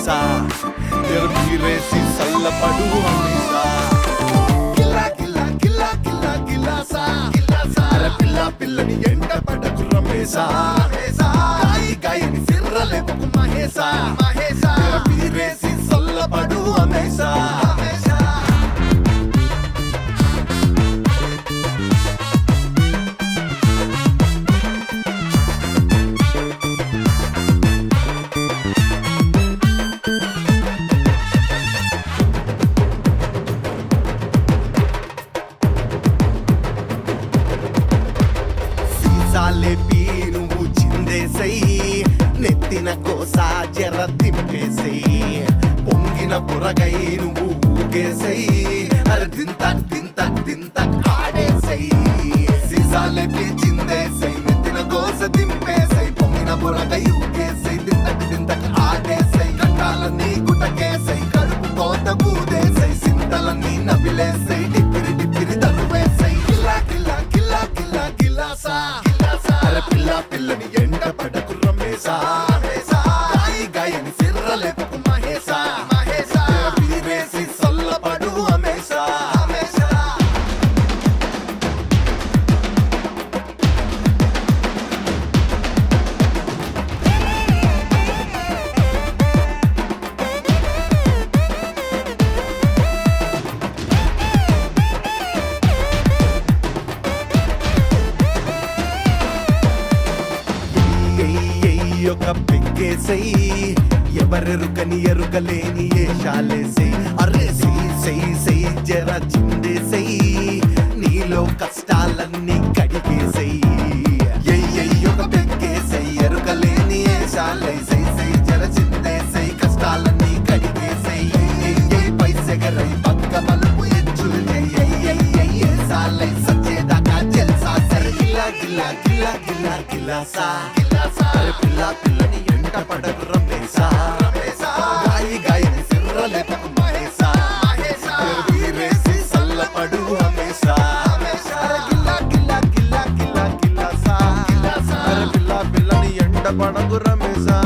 हमेशा तेरे पीरे सी सल्ल पड़ू हमेशा गिला गिला गिला गिला गिला सा अरे पिल्ला पिल्లని ఎంట పడకు రమేశా గాయి గాయని సిర్రలే పకు మహేశా तेरे पीरे सी सल्ल पड़ू हमेशा సాలే పీ నువ్వు చిందేసై నెత్తిన కోసా జర తిప్పేసై పొంగిన పురగై నువ్వు ఊగేసై అరే దింత దింత దింత ఆడేసై సీసాలే పీ చిందేసై నెత్తిన కోస దింపేసై పొంగిన పురగై ఊగేసై దింత దింత ఆడేసై కట్టాలన్నీ గుటకేసై కడుపు కోత బూదేసై సింతలన్నీ నవిలేసై డిప్పిరి డిప్పిరి తరువేసై గిల్లా గిల్లా గిల్లా గిల్లా గిల్లాసా అరే పిల్ల పిల్లని ఎండ పడకు రమేశా గాయి గాయని సిర్రలే పకు మహేశా వీరేసి సల్ల పడు హమేశా ఒక పెక్కేసై ఎవరెరుకని ఎరుకలేని ఏషాలేసై అరే సై జర చిందేసై నీలో కష్టాలన్నీ కడిగేసై ఒక పెక్కేసై ఎరుకలేని ఏషాలేసై జర చిందేసై కష్టాలన్నీ కడిగేసై పైసెగరై పక్క మలుపు ఎచ్చులు ఏసాలై సచ్చేదాకా జల్సా సై గిల్లా గిల్లా గిల్లా గిల్లా గిల్లాసా అరే పిల్ల పిల్లని ఎంట పడకు రమేశా గాయి గాయని సిర్రలే పకు మహేశా వీరేసి సల్ల పడు హమేశా అరే గిల్లా గిల్లా గిల్లా గిల్లా గిల్లాసా అరే పిల్ల పిల్లని ఎంట పడకు రమేశా